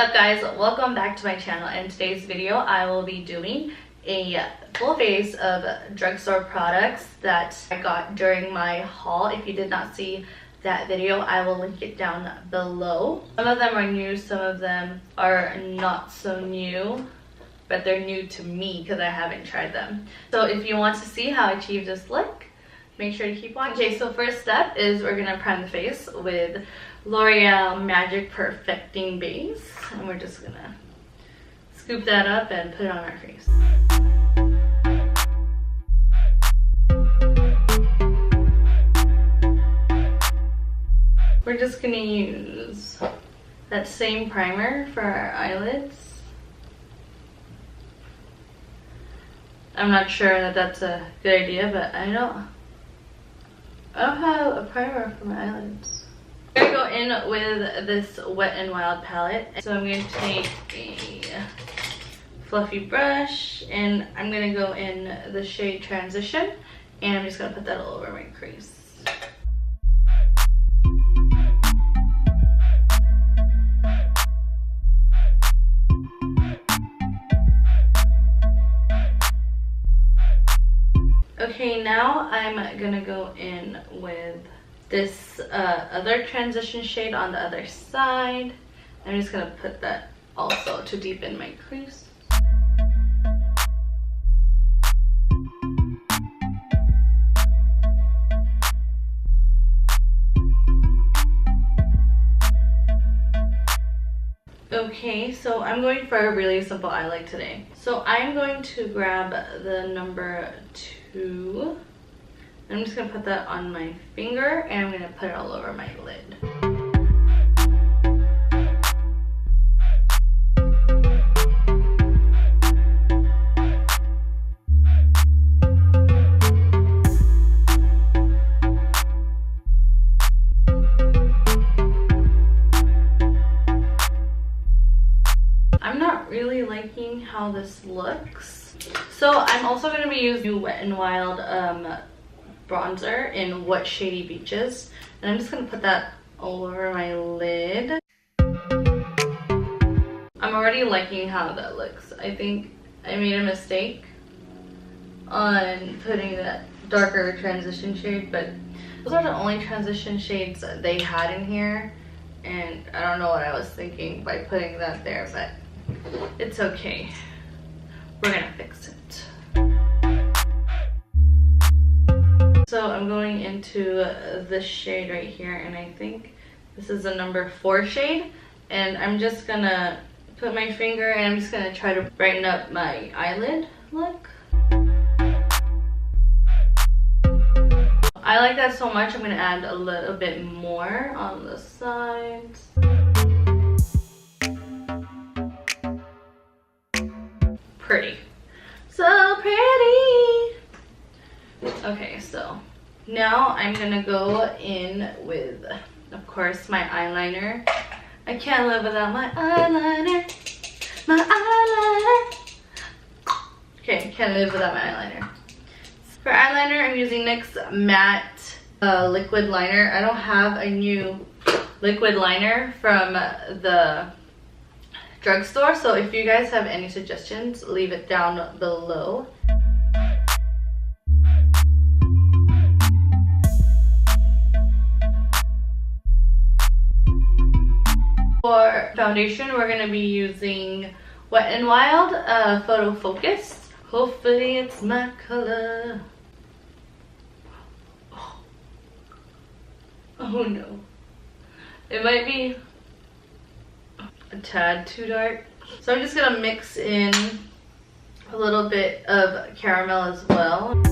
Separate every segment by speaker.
Speaker 1: up guys, welcome back to my channel. In today's video I will be doing a full face of drugstore products that I got during my haul. If you did not see that video, I will link it down below. Some of them are new, some of them are not so new, but they're new to me because I haven't tried them. So if you want to see how I achieve this look, make sure to keep watching. Okay, so first step is we're gonna prime the face with L'Oreal Magic Perfecting Base, and we're just gonna scoop that up and put it on our face. We're just gonna use that same primer for our eyelids. I'm not sure that that's a good idea, but I don't have a primer for my eyelids. I'm gonna go in with this Wet n Wild palette. So I'm gonna take a fluffy brush and I'm gonna go in the shade Transition, and I'm just gonna put that all over my crease. Okay, now I'm gonna go in with this other transition shade on the other side. I'm just gonna put that also to deepen my crease. Okay, so I'm going for a really simple eye look today. So I'm going to grab the number 2. I'm just gonna put that on my finger and I'm gonna put it all over my lid. I'm not really liking how this looks. So I'm also gonna be using Wet n Wild bronzer in What Shady Beaches, and I'm just gonna put that all over my lid. I'm already liking how that looks. I think I made a mistake on putting that darker transition shade, but those are the only transition shades that they had in here, and I don't know what I was thinking by putting that there, but it's okay. We're gonna fix it. So I'm going into this shade right here, and I think this is the number 4 shade, and I'm just gonna put my finger and I'm just gonna try to brighten up my eyelid look. I like that so much, I'm gonna add a little bit more on the sides. Pretty. So pretty! Okay, so now I'm gonna go in with, of course, my eyeliner. I can't live without my eyeliner. My eyeliner. Okay, can't live without my eyeliner. For eyeliner, I'm using NYX Matte Liquid Liner. I don't have a new liquid liner from the drugstore, so if you guys have any suggestions, leave it down below. For foundation, we're going to be using Wet n Wild Photo Focus. Hopefully it's my color. Oh no. It might be a tad too dark. So I'm just going to mix in a little bit of caramel as well.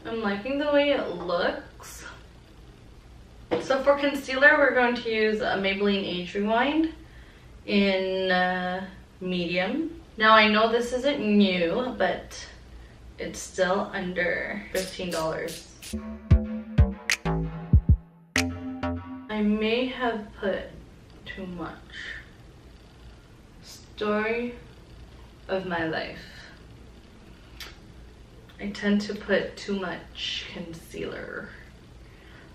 Speaker 1: I'm liking the way it looks. So for concealer, we're going to use a Maybelline Age Rewind in medium. Now I know this isn't new, but it's still under $15. I may have put too much. Story of my life. I tend to put too much concealer.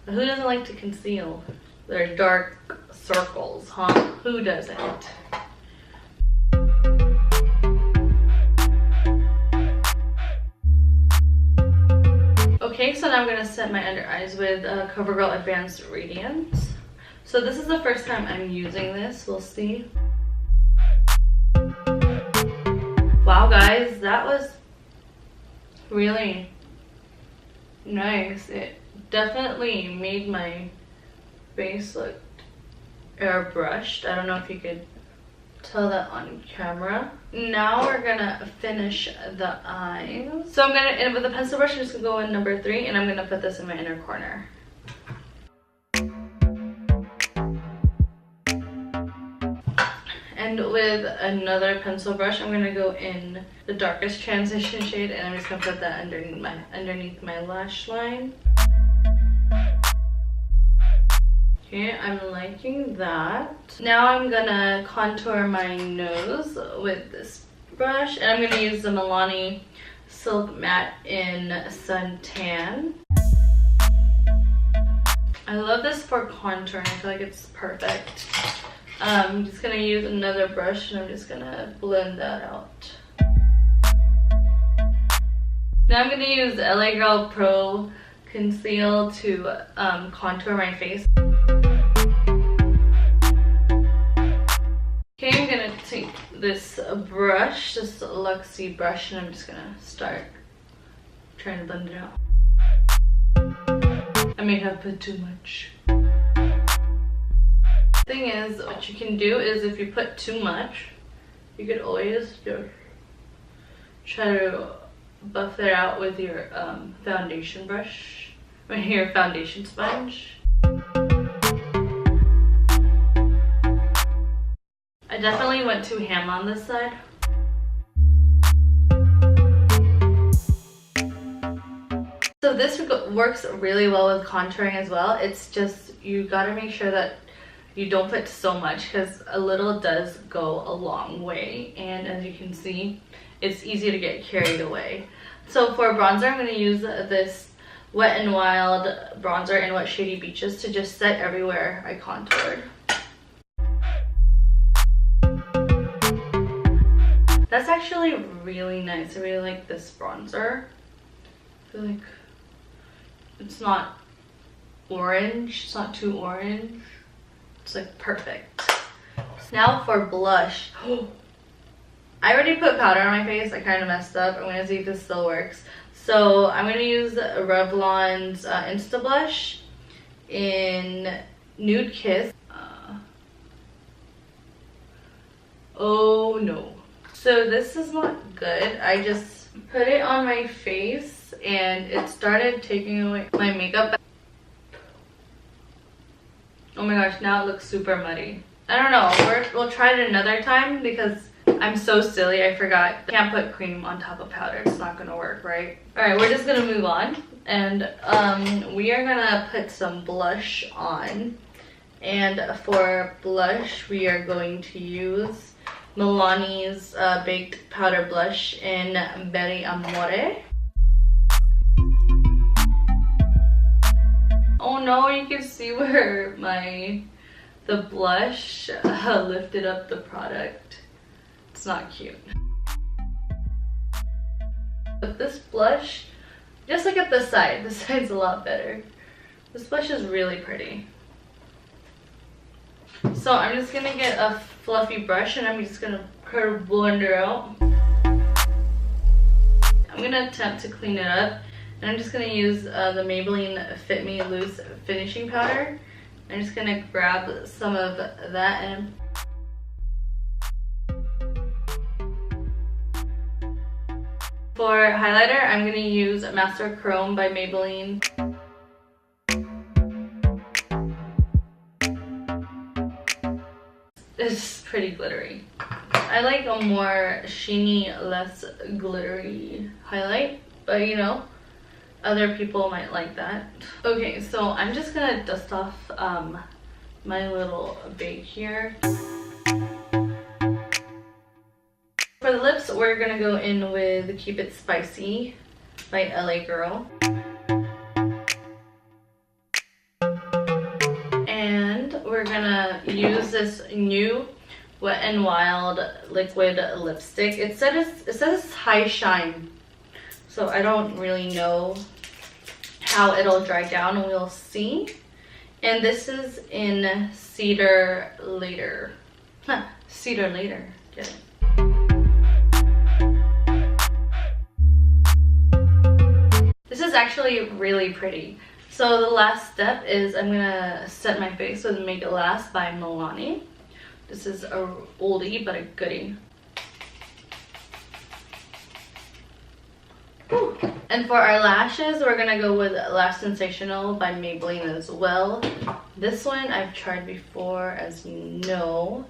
Speaker 1: But who doesn't like to conceal their dark circles, huh? Who doesn't? Okay, so now I'm gonna set my under eyes with CoverGirl Advanced Radiance. So this is the first time I'm using this. We'll see. Wow, guys, that was really nice. It definitely made my face look airbrushed. I don't know if you could tell that on camera. Now we're gonna finish the eyes. So I'm gonna, and with the pencil brush, I'm just gonna go in number 3, and I'm gonna put this in my inner corner. And with another pencil brush, I'm gonna go in the darkest transition shade, and I'm just gonna put that underneath my lash line. Okay, I'm liking that. Now I'm gonna contour my nose with this brush, and I'm gonna use the Milani Silk Matte in Suntan. I love this for contouring. I feel like it's perfect. I'm just gonna use another brush, and I'm just gonna blend that out. Now I'm gonna use LA Girl Pro Conceal to contour my face. Okay, I'm gonna take this brush, this Luxie brush, and I'm just gonna start trying to blend it out. I may have put too much. Thing is, what you can do is if you put too much, you could always just try to buff it out with your foundation brush, or your foundation sponge. I definitely went too ham on this side. So this works really well with contouring as well. It's just, you gotta make sure that you don't put so much, because a little does go a long way, and as you can see, it's easy to get carried away. So for bronzer, I'm going to use this Wet n Wild bronzer in Wet Shady Beaches to just set everywhere I contoured. That's actually really nice. I really like this bronzer. I feel like it's not orange, it's not too orange. It's like perfect. Now for blush. I already put powder on my face. I kind of messed up. I'm gonna see if this still works. So I'm gonna use Revlon's Insta Blush in Nude Kiss. Oh no. So this is not good. I just put it on my face and it started taking away my makeup. Oh my gosh, now it looks super muddy. I don't know, we'll try it another time because I'm so silly, I forgot. I can't put cream on top of powder, it's not gonna work, right? Alright, we're just gonna move on. And we are gonna put some blush on. And for blush, we are going to use Milani's Baked Powder Blush in Berry Amore. Oh no, you can see where the blush lifted up the product. It's not cute. But this blush, just look at the side. The side's a lot better. This blush is really pretty. So I'm just gonna get a fluffy brush and I'm just gonna kind of blend it out. I'm gonna attempt to clean it up. And I'm just going to use the Maybelline Fit Me Loose Finishing Powder. I'm just going to grab some of that and for highlighter, I'm going to use Master Chrome by Maybelline. It's pretty glittery. I like a more sheeny, less glittery highlight, but you know, other people might like that. Okay, so I'm just gonna dust off my little bake here. For the lips, we're gonna go in with Keep It Spicy by LA Girl. And we're gonna use this new Wet n Wild liquid lipstick. It says it's high shine, so I don't really know how it'll dry down. We'll see. And this is in Cedar Later. Cedar Later. Get it? This is actually really pretty. So the last step is I'm gonna set my face with Make It Last by Milani. This is a oldie but a goodie. Whew. And for our lashes, we're gonna go with Lash Sensational by Maybelline as well. This one I've tried before, as you know,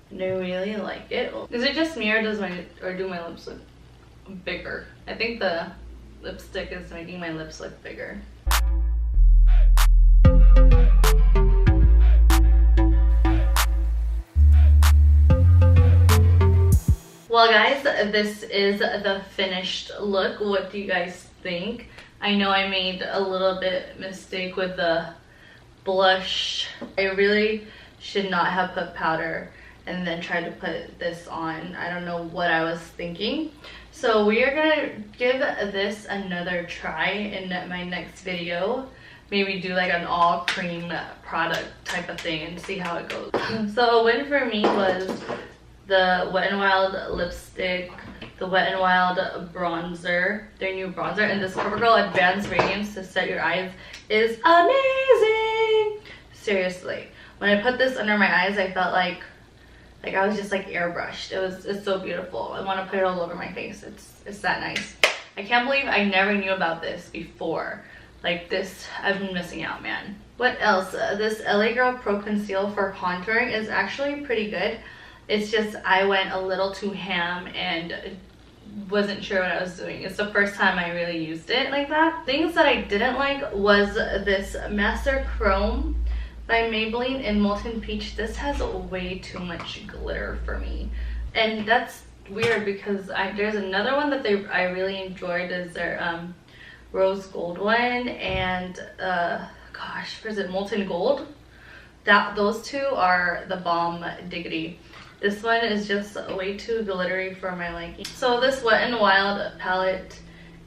Speaker 1: and I really like it. Is it just me, or do my lips look bigger? I think the lipstick is making my lips look bigger. Well guys, this is the finished look. What do you guys think? I know I made a little bit mistake with the blush. I really should not have put powder and then tried to put this on. I don't know what I was thinking. So we are gonna give this another try in my next video. Maybe do like an all cream product type of thing and see how it goes. So a win for me was the Wet n Wild lipstick, the Wet n Wild bronzer, their new bronzer, and this CoverGirl Advanced Radiance to Set Your Eyes is amazing. Seriously, when I put this under my eyes, I felt like I was just like airbrushed. It's so beautiful. I want to put it all over my face. It's that nice. I can't believe I never knew about this before. Like this, I've been missing out, man. What else? This LA Girl Pro Conceal for contouring is actually pretty good. It's just I went a little too ham and wasn't sure what I was doing. It's the first time I really used it like that. Things that I didn't like was this Master Chrome by Maybelline in Molten Peach. This has way too much glitter for me. And that's weird because there's another one that I really enjoyed is their Rose Gold one and gosh, what is it, Molten Gold? Those two are the bomb diggity. This one is just way too glittery for my liking. So this Wet n Wild palette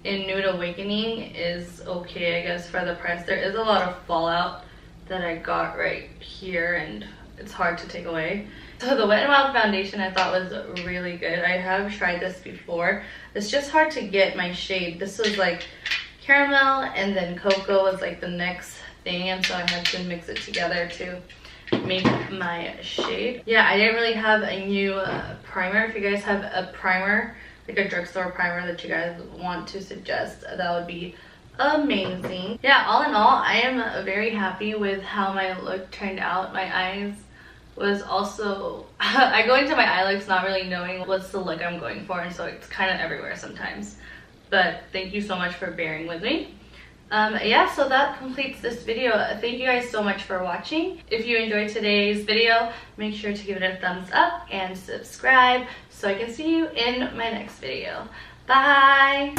Speaker 1: in Nude Awakening is okay, I guess, for the price. There is a lot of fallout that I got right here and it's hard to take away. So the Wet n Wild foundation I thought was really good. I have tried this before. It's just hard to get my shade. This was like caramel and then cocoa was like the next thing, and so I had to mix it together to make my shade. Yeah, I didn't really have a new primer. If you guys have a primer, like a drugstore primer that you guys want to suggest, that would be amazing. Yeah, all in all, I am very happy with how my look turned out. My eyes was also I go into my eye looks not really knowing what's the look I'm going for, and so it's kind of everywhere sometimes. But thank you so much for bearing with me. Yeah, so that completes this video. Thank you guys so much for watching. If you enjoyed today's video, make sure to give it a thumbs up and subscribe so I can see you in my next video. Bye!